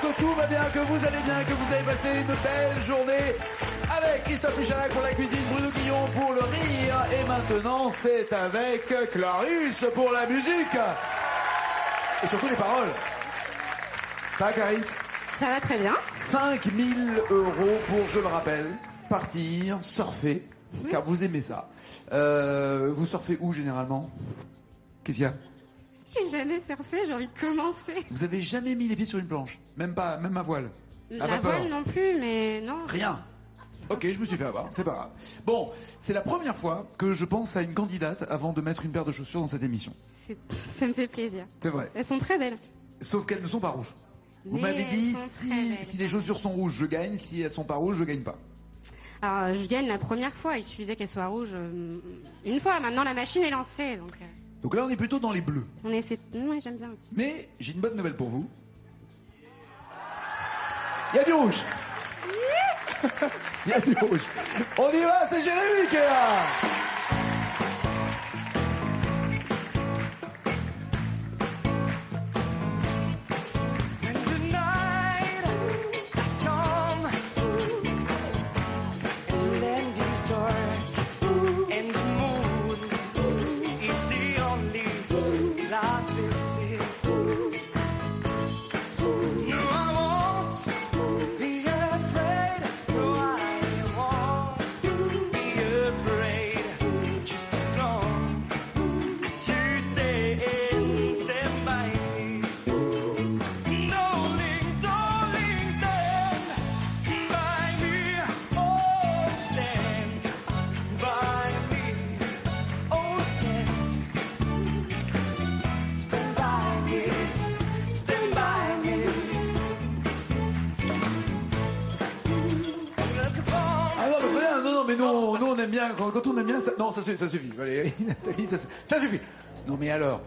que tout va bien, que vous allez bien, que vous avez passé une belle journée avec Christophe Michalak pour la cuisine, Bruno Guillon pour le rire, et maintenant c'est avec Clarisse pour la musique et surtout les paroles. Ça va, Clarisse? Ça va très bien. 5 000 € pour, je le rappelle, partir, surfer, car vous aimez ça. Vous surfez où généralement? Qu'est-ce qu'il y a? J'ai jamais surfé, j'ai envie de commencer. Vous avez jamais mis les pieds sur une planche? Même pas, même à voile? À La vapeur? voile non plus, mais non. Rien. Ok, je me suis fait avoir, c'est pas grave. Bon, c'est la première fois que je pense à une candidate avant de mettre une paire de chaussures dans cette émission. Ça me fait plaisir. C'est vrai. Elles sont très belles. Sauf qu'elles ne sont pas rouges. Vous Mais m'avez dit, elles sont très belles. si les chaussures sont rouges, je gagne. Si elles sont pas rouges, je gagne pas. Alors, je gagne la première fois, il suffisait qu'elles soient rouges une fois. Maintenant, la machine est lancée, Donc là, on est plutôt dans les bleus. on essaie. Ouais, j'aime bien aussi. Mais j'ai une bonne nouvelle pour vous. Il y a du rouge. Il y a du rouge. On y va, c'est Jérémy qui est là. Nous on aime bien, quand on aime bien, ça suffit. Allez, Nathalie, ça suffit. Non mais alors,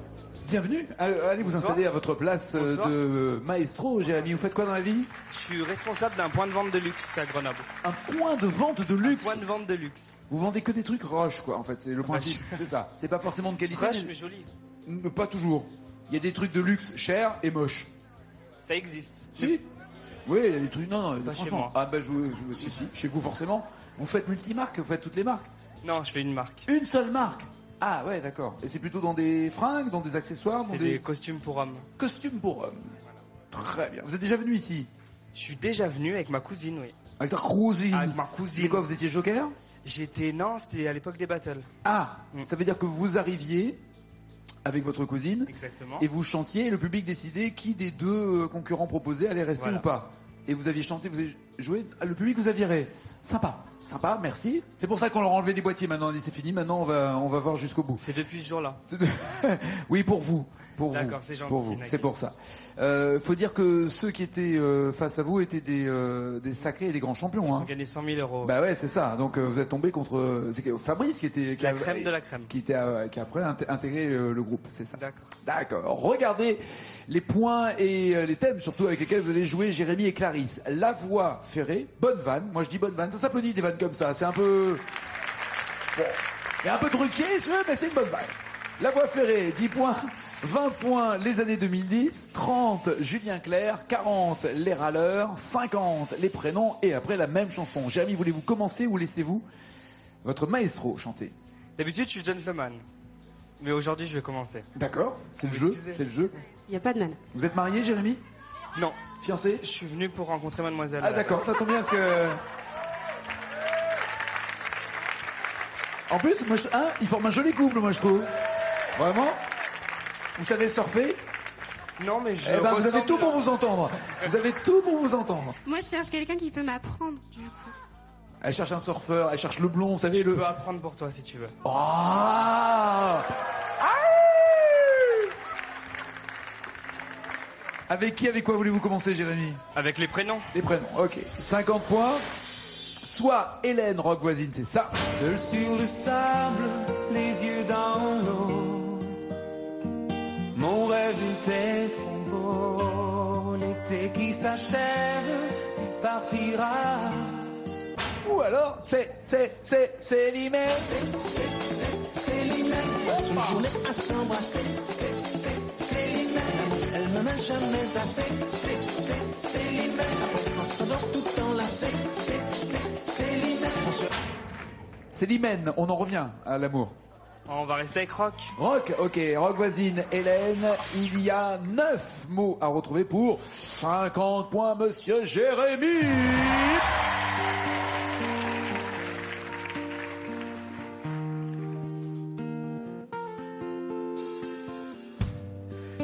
bienvenue. Allez vous installer à votre place de maestro. Jérémy, vous faites quoi dans la vie? Je suis responsable d'un point de vente de luxe à Grenoble. Un point de vente de luxe? Un point de vente de luxe. Vous vendez que des trucs roches, quoi, en fait, c'est le principe. C'est ça. C'est pas forcément de qualité. Roche mais joli. Pas toujours. Il y a des trucs de luxe chers et moches. Ça existe. Si? Oui, il y a des trucs, non, Pas franchement. chez moi. Ah bah si, chez vous forcément. Vous faites multimarques, vous faites toutes les marques? Non, je fais une marque. Une seule marque? Ah ouais, d'accord. Et c'est plutôt dans des fringues, dans des accessoires, dans C'est des des costumes pour hommes. costumes pour hommes. Très bien. Vous êtes déjà venu ici? Je suis déjà venu avec ma cousine, oui. Avec ta cousine? Avec ma cousine. C'est quoi, vous étiez joker? Non, c'était à l'époque des battles. Ah, ça veut dire que vous arriviez avec votre cousine Exactement. et vous chantiez et le public décidait qui des deux concurrents proposés allait rester Voilà. ou pas. Et vous aviez chanté, vous avez joué, le public vous a viré. Sympa, merci. C'est pour ça qu'on leur a enlevé les boîtiers maintenant. On dit c'est fini, maintenant on va voir jusqu'au bout. C'est depuis ce jour-là. Oui, pour vous. D'accord, c'est gentil. Pour vous, Nagui. c'est pour ça. Faut dire que ceux qui étaient face à vous étaient des sacrés et des grands champions. Ils ont Hein. gagné 100 000 €. Bah ouais, c'est ça. Donc vous êtes tombé contre Fabrice qui était La crème de la crème. qui a après intégré le groupe, c'est ça. D'accord. D'accord. Regardez les points et les thèmes surtout avec lesquels vous allez jouer Jérémy et Clarisse. La voix ferrée, bonne vanne. Moi je dis bonne vanne. Ça s'applaudit des vannes comme ça. C'est un peu bon. Il y a un peu truqué, mais c'est une bonne vanne. La voix ferrée, 10 points. 20 points les années 2010, 30 Julien Clerc, 40 les râleurs, 50 les prénoms et après la même chanson. Jérémy, voulez-vous commencer ou laissez-vous votre maestro chanter? D'habitude, je suis gentleman. Mais aujourd'hui, je vais commencer. D'accord, c'est le Vous jeu, m'excusez. c'est le jeu. Il n'y a pas de mal. Vous êtes marié, Jérémy? Non, Fiancé? je suis venu pour rencontrer mademoiselle. Ah d'accord, ça tombe bien parce que... En plus, moi, ils forment un joli couple, moi je trouve. Vraiment? Vous savez surfer? Non, mais je Eh ben, vous avez ressemble- tout pour vous entendre. Vous avez tout pour vous entendre. Moi, je cherche quelqu'un qui peut m'apprendre, du coup. Elle cherche un surfeur, elle cherche le blond, vous savez, Je le... peux apprendre pour toi si tu veux. Oh ah. Avec quoi voulez-vous commencer, Jérémy? Avec les prénoms. Les prénoms, ok. 50 points. Soit Hélène, rock voisine, c'est ça. Seul sur le sable, les yeux dans l'eau. Mon rêve était trop beau. L'été qui s'achève, tu partiras. Ou alors, c'est l'hymen. C'est l'hymen. Une journée à s'embrasser. C'est l'hymen. Elle n'en a jamais assez. C'est l'hymen. On s'endort tout enlacé. C'est l'hymen. C'est l'hymen, on en revient à l'amour. On va rester avec Rock. Rock, ok, Rock voisine, Hélène, il y a 9 mots à retrouver pour 50 points, monsieur Jérémy.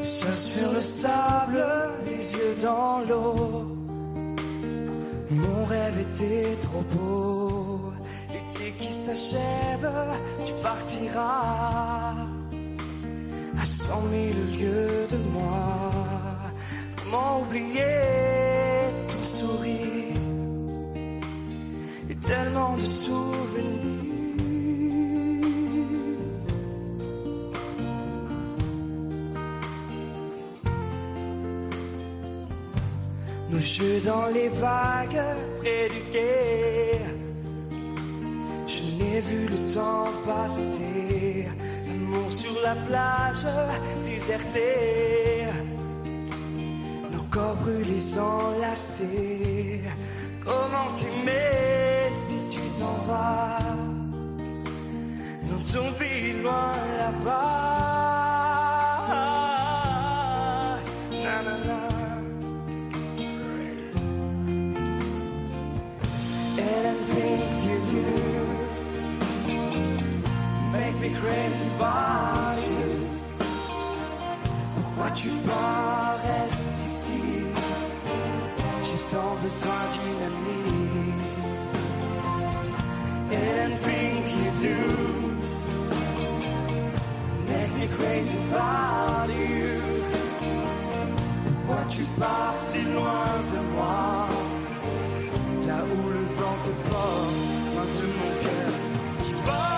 Seul sur le sable, les yeux dans l'eau. Mon rêve était trop beau. L'été qui s'achève, tu partiras à 100 000 lieues de moi. Comment oublier ton sourire et tellement de souvenirs. Nos jeux dans les vagues près du quai. Je n'ai vu le temps passer. L'amour sur la plage désertée. Nos corps brûlés enlacés. Comment t'aimer si tu t'en vas dans ton pays loin là-bas. Na, na, na. And things you do make me crazy about you. Pourquoi tu pars, reste ici. J'ai tant besoin d'une amie. And things you do make me crazy about you. Pourquoi tu pars si loin de moi? Là où le vent te porte, loin de mon cœur qui bat.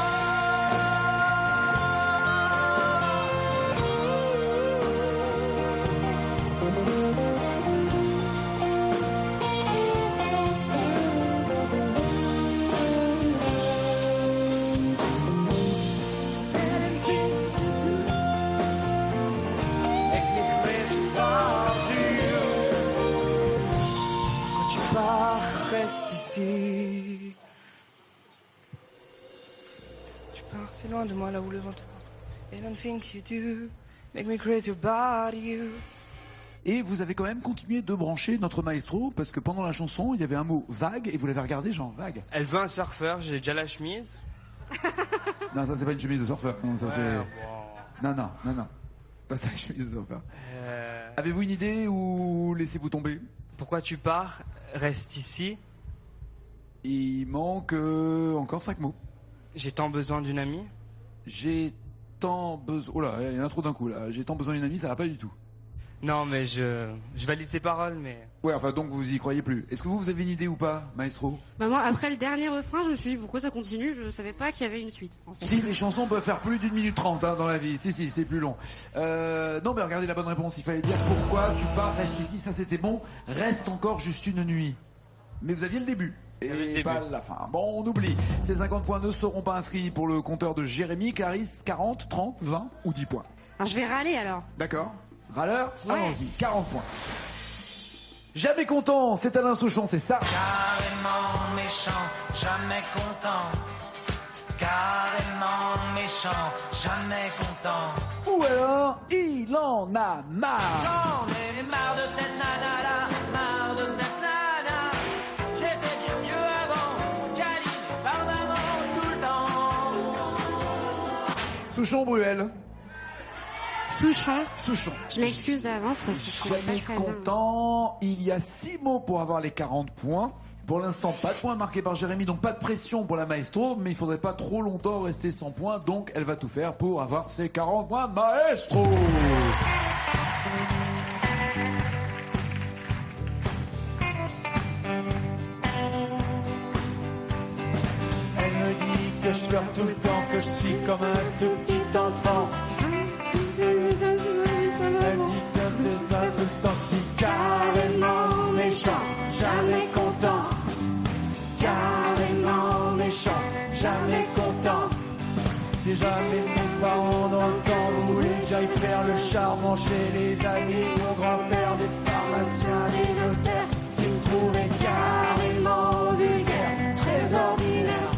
Reste ici. Tu pars si loin de moi là où le vent te porte. And things you do make me crazy about you. Et vous avez quand même continué de brancher notre maestro parce que pendant la chanson, il y avait un mot vague et vous l'avez regardé genre vague. Elle veut un surfeur, j'ai déjà la chemise. Non, ça c'est pas une chemise de surfeur. Non, ça Ouais, c'est... bon. Non. C'est pas ça une chemise de surfeur. Avez-vous une idée ou laissez-vous tomber? Pourquoi tu pars? Reste ici. Il manque encore 5 mots. J'ai tant besoin d'une amie. J'ai tant besoin... Oh là, il y en a trop d'un coup là. J'ai tant besoin d'une amie, ça va pas du tout. Non, mais je valide ses paroles, mais... Ouais, enfin donc vous y croyez plus. Est-ce que vous avez une idée ou pas, maestro? Bah moi, après le dernier refrain, je me suis dit pourquoi ça continue. Je savais pas qu'il y avait une suite. En fait. Si, les chansons peuvent faire plus d'une minute 30 dans la vie. Si, c'est plus long. Non, mais regardez la bonne réponse. Il fallait dire pourquoi tu pars, reste ici. Ça, c'était bon. Reste encore juste une nuit. Mais vous aviez le début. Et pas la fin. Bon, on oublie. Ces 50 points ne seront pas inscrits pour le compteur de Jérémy. Clarisse, 40, 30, 20 ou 10 points. Alors je vais râler alors. D'accord. Râleur, Ouais. allons-y. 40 points. Jamais content, c'est Alain Souchon, c'est ça. Carrément méchant, jamais content. Carrément méchant, jamais content. Ou alors, il en a marre. J'en ai marre de cette nana-là, marre de cette nana. J'étais bien mieux avant, câline par maman tout le temps. Souchon, Bruel. Souchon. Je m'excuse d'avance parce que je suis pas Soyez très bien. content. Il y a 6 mots pour avoir les 40 points. Pour l'instant, pas de points marqués par Jérémy, donc pas de pression pour la maestro, mais il faudrait pas trop longtemps rester sans points, donc elle va tout faire pour avoir ses 40 points maestro. Elle me dit que je pleure tout le temps, que je suis comme un tout petit enfant. Elle dit que c'est pas tout le temps, je suis carrément méchant, jamais content. Carrément chez les amis, nos grands-pères, des pharmaciens, des notaires, qui me trouvaient carrément vulgaire, très ordinaire.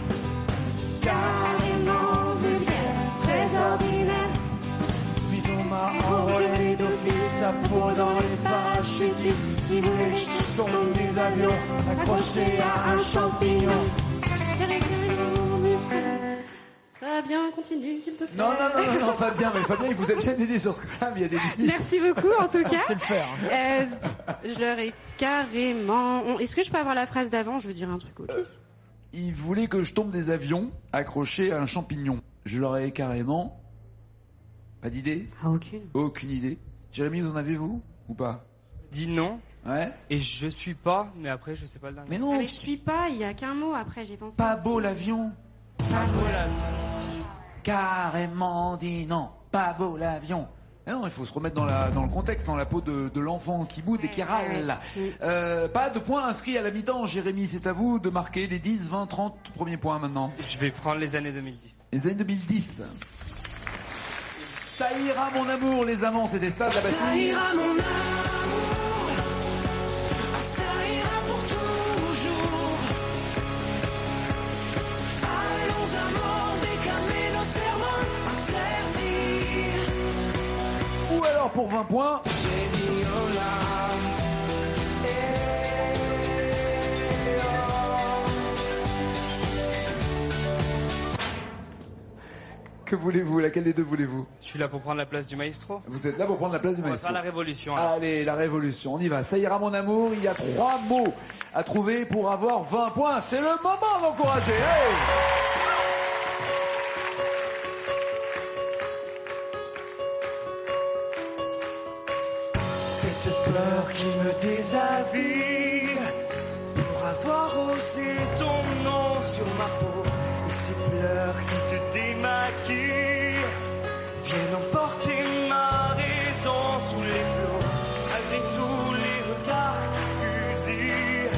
Carrément vulgaire, très ordinaire. Puis on m'a enrôlé d'office à peau dans les parachutistes. Ils voulaient que je tombe des avions, accroché à un champignon. Fabien, continue, s'il te plaît. Non, Fabien, il vous a bien aidé sur ce coup-là, mais il y a des limites. Merci beaucoup, en tout cas. C'est le faire. Je leur ai carrément... Est-ce que je peux avoir la phrase d'avant? Je veux dire un truc au pif. Ils voulaient que je tombe des avions accrochés à un champignon. Je leur ai carrément... Pas d'idée? Ah, aucune. Aucune idée. Jérémy, vous en avez, vous? Ou pas? Dis non. Ouais. Et je suis pas, mais après, je sais pas le dernier. Mais non, Mais je suis pas, il y a qu'un mot après, j'ai pensé. pas beau l'avion. Pas beau. Voilà. Carrément dit non, pas beau l'avion. Non, il faut se remettre dans le contexte, dans la peau de l'enfant qui boude et qui râle. Pas de points inscrits à la mi-temps, Jérémy, c'est à vous de marquer les 10, 20, 30 premiers points maintenant. Je vais prendre les années 2010. Les années 2010. Ça ira mon amour, les amants, c'était ça de la Ça Bastille. ira mon amour, ça ira pour toujours. Allons amants, déclamer nos serments interdits. Ou alors pour 20 points, J'ai mis au larmes. que voulez-vous? Laquelle des deux voulez-vous? Je suis là pour prendre la place du maestro. Vous êtes là pour prendre la place du On va maestro. faire la révolution. alors. Allez, la révolution, on y va. Ça ira mon amour, il y a 3 mots à trouver pour avoir 20 points. C'est le moment d'encourager. Hey, Cette peur qui me déshabille pour avoir osé ton nom sur ma peau. Et ces pleurs qui te démaquillent viennent emporter ma raison sous les flots. Malgré tous les regards qui fusillent,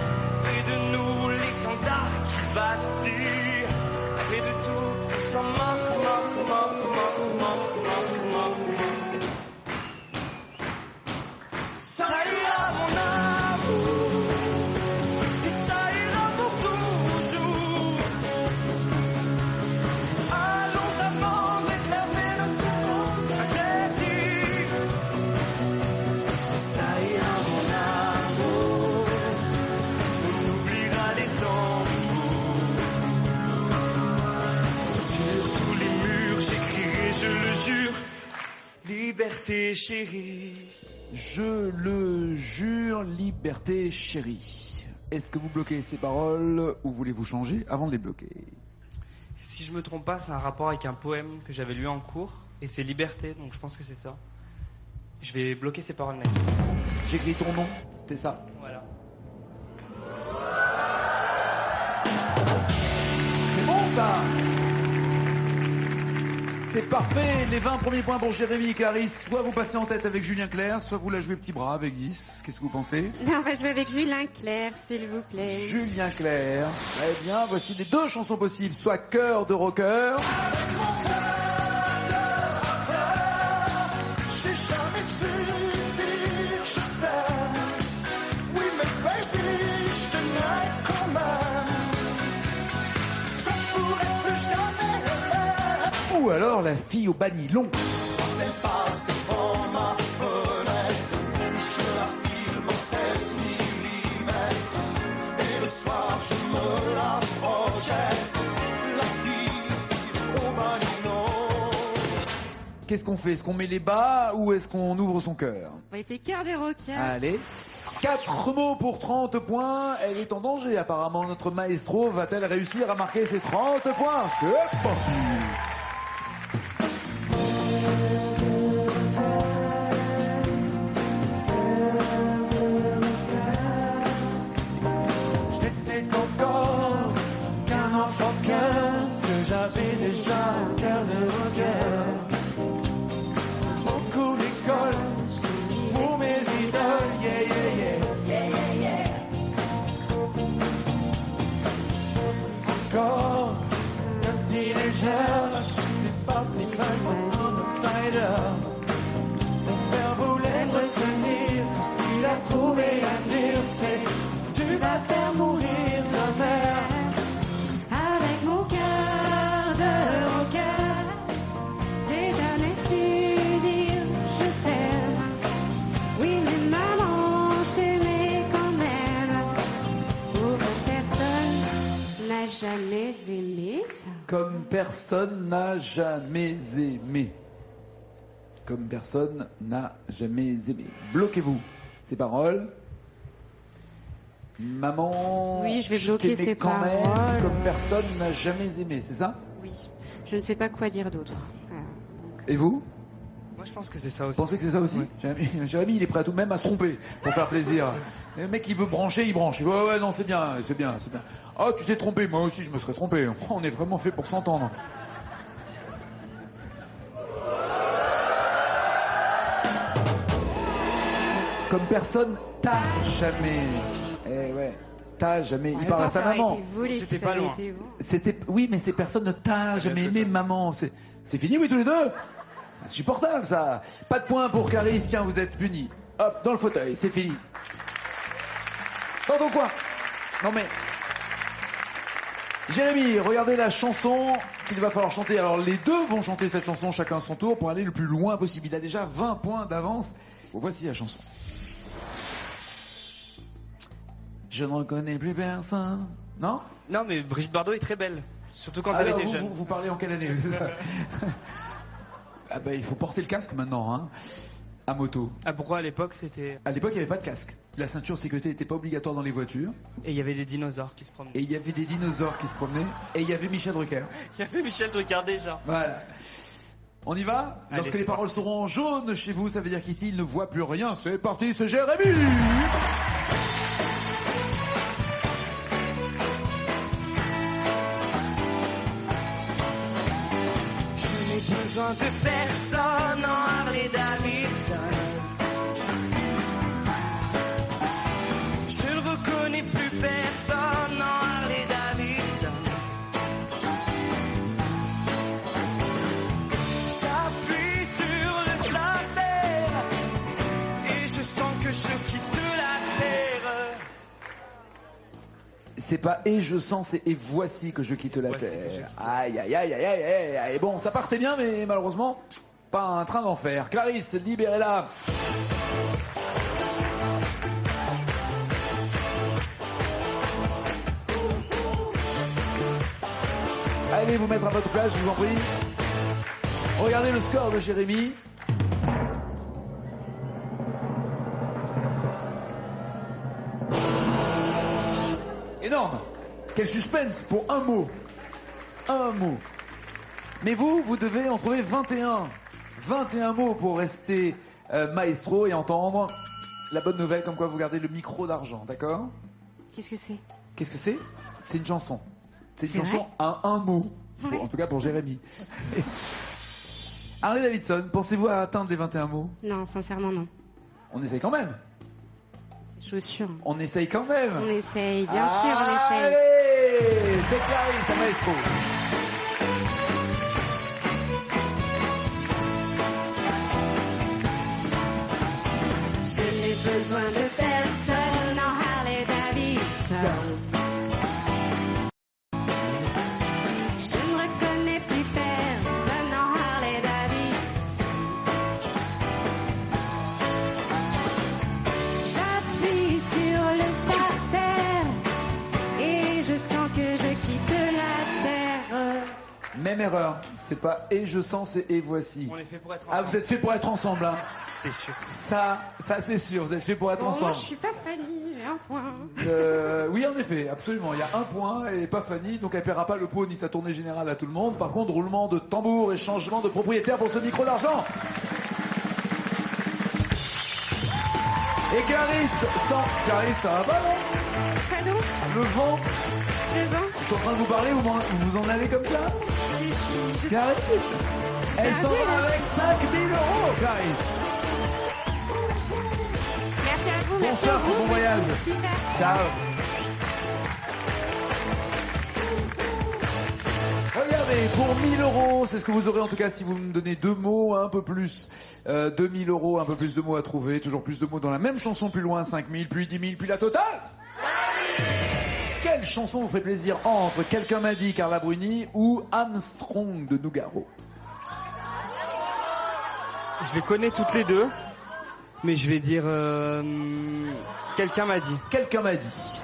près de nous l'étendard qui vacille. Près de tout, on s'en moque. Ça ira mon amour, et ça ira pour toujours. Allons avant d'éclater le serment interdit. Ça ira mon amour, on oubliera les tambours. Sur tous les murs j'écrirai, je le jure, liberté chérie. je le jure, liberté chérie. Est-ce que vous bloquez ces paroles ou voulez-vous changer avant de les bloquer? Si je me trompe pas, c'est un rapport avec un poème que j'avais lu en cours. Et c'est liberté, donc je pense que c'est ça. Je vais bloquer ces paroles, mec. J'écris ton nom, c'est ça. Voilà. C'est bon ça. C'est parfait, les 20 premiers points pour Jérémy et Clarisse. Soit vous passez en tête avec Julien Clerc, soit vous la jouez petit bras avec 10. Qu'est-ce que vous pensez? Non, on va jouer avec Julien Clerc, s'il vous plaît. Julien Clerc. Très bien, voici les 2 chansons possibles, soit cœur de rocker. J'ai jamais su dire je t'aime. Oui, mais baby, je t'aimerais quand même. Je pourrais plus jamais le faire. Ou alors la fille au banilon. Elle passe devant ma fenêtre. Je la filme en 16 millimètres. Et le soir, je me la projette. La fille au banilon. Qu'est-ce qu'on fait? Est-ce qu'on met les bas ou est-ce qu'on ouvre son cœur? On va essayer cœur des rockers. Allez. 4 mots pour 30 points. Elle est en danger apparemment. Notre maestro va-t-elle réussir à marquer ses 30 points? C'est parti. Je n'étais qu'encore qu'un enfant de cœur, que j'avais déjà un cœur de rocker. Beaucoup d'école pour mes idoles, yeah, yeah, yeah. Encore un teenager, je suis parti comme un outsider. Mon père personne n'a jamais aimé. Comme personne n'a jamais aimé. Bloquez-vous ces paroles. Maman, Oui, je vais bloquer t'aimais ces quand même, paroles. comme personne n'a jamais aimé, c'est ça? Oui. Je ne sais pas quoi dire d'autre. Voilà. Et vous? Moi, je pense que c'est ça Vous aussi. pensez que c'est ça aussi? Jérémy, il est prêt à tout, même à se tromper, pour faire plaisir. Et le mec, il veut brancher, il branche. Ouais, non, c'est bien. Oh, tu t'es trompé, moi aussi, je me serais trompé. On est vraiment fait pour s'entendre. Comme personne t'a jamais. Eh ouais, t'a jamais. Il parle à sa Ça aurait maman. été volé si C'était ça pas avait loin. été vous. Oui, mais ces personnes ne t'a jamais aimé, maman. C'est fini, oui, tous les deux. C'est supportable, ça. Pas de point pour Clarisse. Tiens, vous êtes punis. Hop, dans le fauteuil, c'est fini. Dans ton coin. Non mais. Jérémy, regardez la chanson qu'il va falloir chanter. Alors les deux vont chanter cette chanson chacun à son tour pour aller le plus loin possible. Il a déjà 20 points d'avance. Voici la chanson. Je ne reconnais plus personne. Non? Non, mais Brigitte Bardot est très belle. Surtout quand elle Alors, était jeune. vous parlez en quelle année? C'est ça. Ah ben, il faut porter le casque maintenant, hein, à moto. Ah, pourquoi à l'époque c'était. À l'époque, il n'y avait pas de casque. La ceinture de sécurité n'était pas obligatoire dans les voitures. Et il y avait des dinosaures qui se promenaient. Et il y avait des dinosaures qui se promenaient. Et il y avait Michel Drucker. Il y avait Michel Drucker déjà. Voilà. On y va? Allez, Lorsque c'est les paroles seront en jaune chez vous, ça veut dire qu'ici, il ne voit plus rien. C'est parti, c'est Jérémy! Je n'ai besoin de personne en Harley Davidson. Je ne reconnais plus personne en Harley Davidson. J'appuie sur le starter et je sens que je quitte la terre. C'est pas et je sens, c'est et voici que je quitte la Voici que je terre. quitte Aïe, aïe, aïe, aïe, aïe, aïe, aïe. Et bon, ça partait bien, mais malheureusement, pas un train d'enfer. Clarisse, libérez-la. Allez vous mettre à votre place, je vous en prie. Regardez le score de Jérémy. Énorme. Quel suspense pour un mot. Un mot. Mais vous devez en trouver 21. 21 mots pour rester maestro et entendre la bonne nouvelle comme quoi vous gardez le micro d'argent, d'accord? Qu'est-ce que c'est? Qu'est-ce que c'est? C'est une chanson. C'est une C'est chanson à un mot. Oui. En tout cas pour Jérémy. Harley Davidson, pensez-vous à atteindre les 21 mots? Non, sincèrement, non. On essaye quand même. C'est chaussures. On essaye quand même. On essaye, bien sûr, on essaye. Allez, c'est Clarisse, la maestro. Je n'ai besoin de personne en Harley Davidson. Je ne reconnais plus personne en Harley Davidson. J'appuie sur le starter et je sens que je quitte la terre. Même erreur. C'est pas et je sens, c'est et voici. On est fait pour être Ah, ensemble. vous êtes fait pour être ensemble, hein. C'était sûr. Ça c'est sûr. Vous êtes fait pour être Bon, moi, ensemble. je suis pas Fanny, j'ai un point. Oui, en effet, absolument. Il y a un point et pas Fanny, donc elle paiera pas le pot ni sa tournée générale à tout le monde. Par contre, roulement de tambour et changement de propriétaire pour ce micro d'argent. Et Clarisse, Clarisse, ça va pas, non? Pardon? Le vent, Le vent? je suis en train de vous parler, vous en allez comme ça? Je Clarisse, elle s'en va avec 5 000 €, Clarisse. Merci à vous, merci Bonsoir, à vous. bon voyage. Merci, super. Ciao. Regardez, pour 1000 €, c'est ce que vous aurez en tout cas si vous me donnez deux mots, un peu plus. 2000 €, un peu plus de mots à trouver, toujours plus de mots dans la même chanson, plus loin, 5000, puis 10 000, puis la totale. Quelle chanson vous ferait plaisir entre Quelqu'un m'a dit, Carla Bruni, ou Armstrong de Nougaro? Je les connais toutes les deux, mais je vais dire quelqu'un m'a dit. Quelqu'un m'a dit.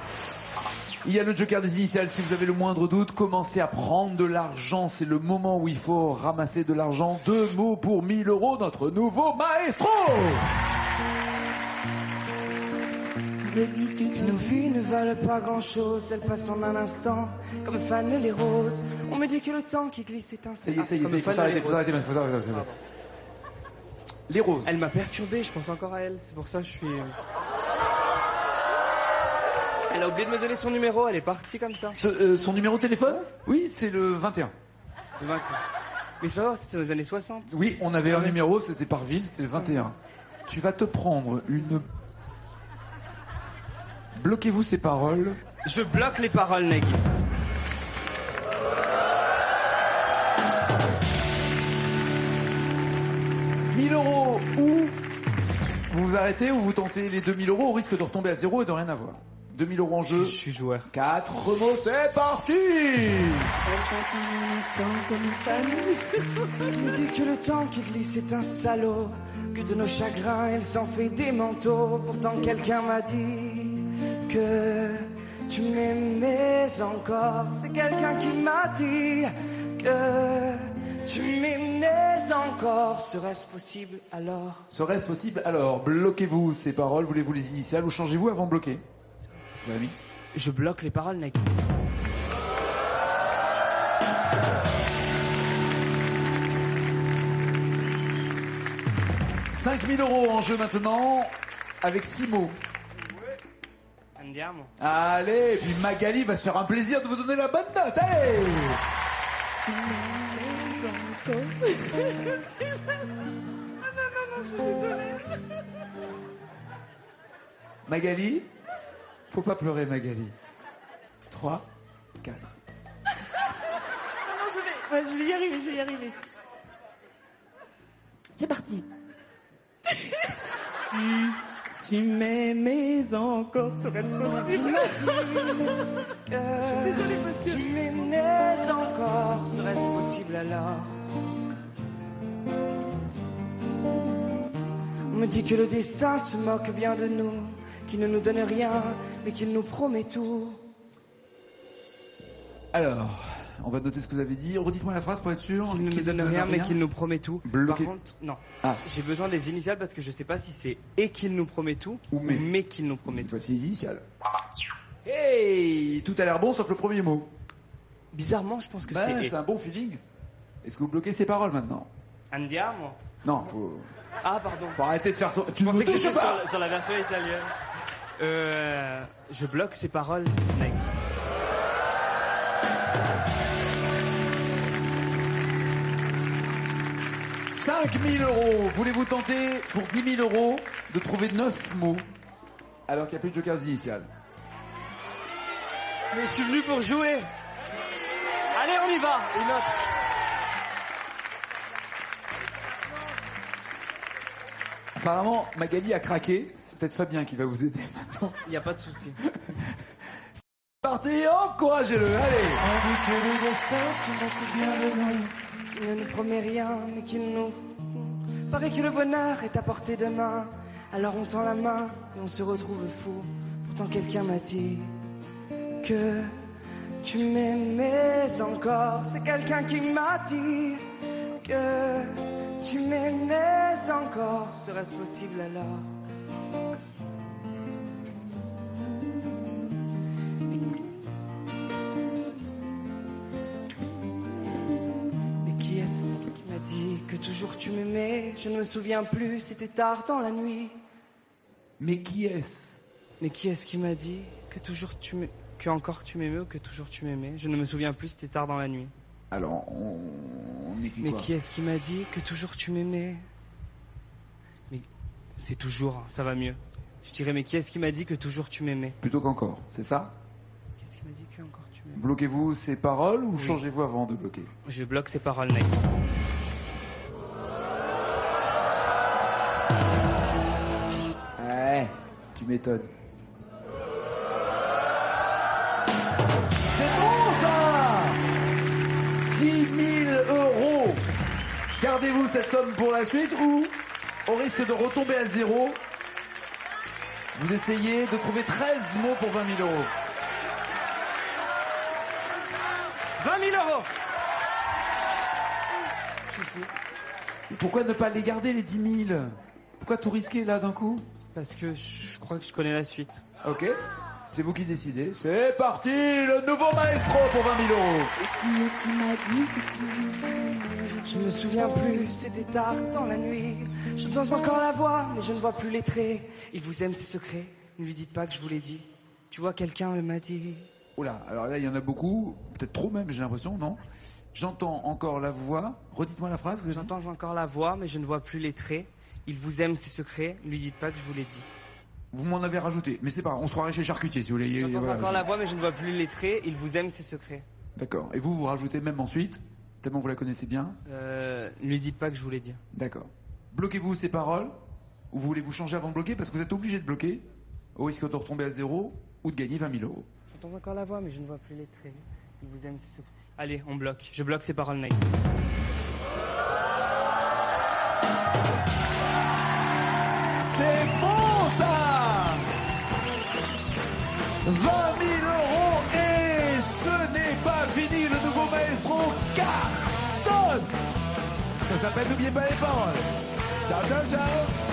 Il y a le joker des initiales. Si vous avez le moindre doute, commencez à prendre de l'argent. C'est le moment où il faut ramasser de l'argent. 2 mots pour 1 000 €, notre nouveau maestro. On me dit que nos vies ne valent pas grand chose, elles passent en un instant, comme fanent les roses. On me dit que le temps qui glisse est un Ça y est, Comme faut fan s'arrêter, des faut s'arrêter, man, faut s'arrêter. Les roses. Elle m'a perturbé, je pense encore à elle. C'est pour ça que je suis... Elle a oublié de me donner son numéro, elle est partie comme ça. Son numéro de téléphone? Oui, c'est le 21. Le 20. Mais ça va, c'était dans les années 60. Oui, on avait un numéro, c'était par ville, c'était le 21. Tu vas te prendre une... Bloquez-vous ces paroles. Je bloque les paroles, Nagui. « 1 000 € ou vous vous arrêtez ou vous tentez les 2 000 € au risque de retomber à zéro et de rien avoir. 2 000 € en jeu. Je suis joueur. 4 mots, c'est parti. Elle passe un instant comme une famille. On me dit que le temps qui glisse est un salaud, que de nos chagrins il s'en fait des manteaux. Pourtant quelqu'un m'a dit que tu m'aimais encore. C'est quelqu'un qui m'a dit que tu m'aimais encore. Serait-ce possible alors? Serait-ce possible? Alors, bloquez-vous ces paroles, voulez-vous les initiales ou changez-vous avant de bloquer? Mon ami. Je bloque les paroles, Nagui. « 5 000 € en jeu maintenant, avec 6 mots. Andiamo. Allez, et puis Magali va se faire un plaisir de vous donner la bonne note. Allez. Magali, faut pas pleurer, Magali. 3, 4. Je vais y arriver. C'est parti. Tu m'aimais encore, serait-ce possible? Désolé, monsieur. Tu m'aimais encore, serait-ce possible alors? On me dit que le destin se moque bien de nous, qu'il ne nous donne rien, mais qu'il nous promet tout. Alors, on va noter ce que vous avez dit. Redites-moi la phrase pour être sûr. Qu'il ne nous donne rien, mais qu'il nous promet tout. Bloqué. Par contre, non. Ah. J'ai besoin des initiales parce que je sais pas si c'est et qu'il nous promet tout Ou mais. qu'il nous promet tout. Voici les initiales. Hey, tout a l'air bon sauf le premier mot. Bizarrement, je pense que Ben, c'est c'est un bon feeling. Est-ce que vous bloquez ces paroles maintenant? Andiamo. Non, faut Ah, pardon. arrêter de faire ça. Tu Je ne pensais me que touches c'était pas. sur la version italienne. Je bloque ces paroles, mec. « 5 000 €. Voulez-vous tenter pour 10 000 € de trouver 9 mots alors qu'il n'y a plus de jokers initial? Mais je suis venu pour jouer. Allez, on y va. Une autre. Apparemment, Magali a craqué. C'est peut-être Fabien qui va vous aider maintenant. Il n'y a pas de souci. Parti, encouragez-le, allez. On dit que le destin se moque bien de nous, qu'il ne nous promet rien, mais qu'il nous... Paraît que le bonheur est à portée de main, alors on tend la main et on se retrouve fou. Pourtant quelqu'un m'a dit que tu m'aimais encore. C'est quelqu'un qui m'a dit que tu m'aimais encore. Serait-ce possible alors? Dit que toujours tu m'aimais, je ne me souviens plus, c'était tard dans la nuit. Mais qui est-ce? Mais qui est-ce qui m'a dit que toujours tu m'aimais, que encore tu m'aimais ou que toujours tu m'aimais? Je ne me souviens plus, c'était tard dans la nuit. Alors, on écrit Mais quoi? qui est-ce qui m'a dit que toujours tu m'aimais? Mais c'est toujours, ça va mieux. Je dirais, mais qui est-ce qui m'a dit que toujours tu m'aimais? Plutôt qu'encore, c'est ça? Qu'est-ce qui m'a dit que encore tu m'aimais? Bloquez-vous ces paroles ou Oui. changez-vous avant de bloquer? Je bloque ces paroles, mec. Ouais, tu m'étonnes. C'est bon ça! 10 000 €. Gardez-vous cette somme pour la suite ou, au risque de retomber à zéro, vous essayez de trouver 13 mots pour 20 000 €. 20 000 euros. Et pourquoi ne pas les garder, les 10 000? Pourquoi tout risquer là d'un coup? Parce que je crois que je connais la suite. Ok, c'est vous qui décidez. C'est parti, le nouveau maestro pour 20 000 euros. Qui est-ce qui m'a dit que tu Je me souviens plus, c'était tard dans la nuit. J'entends encore la voix, mais je ne vois plus les traits. Il vous aime, ses secrets. Ne lui dites pas que je vous l'ai dit. Tu vois, quelqu'un m'a dit. Oula, alors là il y en a beaucoup, peut-être trop même, j'ai l'impression, non? J'entends encore la voix. Redites-moi la phrase. J'entends encore la voix, mais je ne vois plus les traits. Il vous aime, ses secrets. Ne lui dites pas que je vous l'ai dit. Vous m'en avez rajouté, mais c'est pas grave, on se croirait chez le charcutier si vous voulez. J'entends Voilà, encore la voix, mais je ne vois plus les traits. Il vous aime, ses secrets. D'accord. Et vous rajoutez même ensuite, tellement vous la connaissez bien. Ne lui dites pas que je vous l'ai dit. D'accord. Bloquez-vous ces paroles, ou voulez-vous changer avant de bloquer, parce que vous êtes obligé de bloquer, au risque de retomber à zéro, ou de gagner 20 000 euros. J'entends encore la voix, mais je ne vois plus les traits. Il vous aime, ses secrets. Allez, on bloque. Je bloque ces paroles, Nike. C'est bon ça 20 000 euros et ce n'est pas fini, le nouveau maestro cartonne. Ça s'appelle N'oubliez pas les paroles. Ciao, ciao, ciao.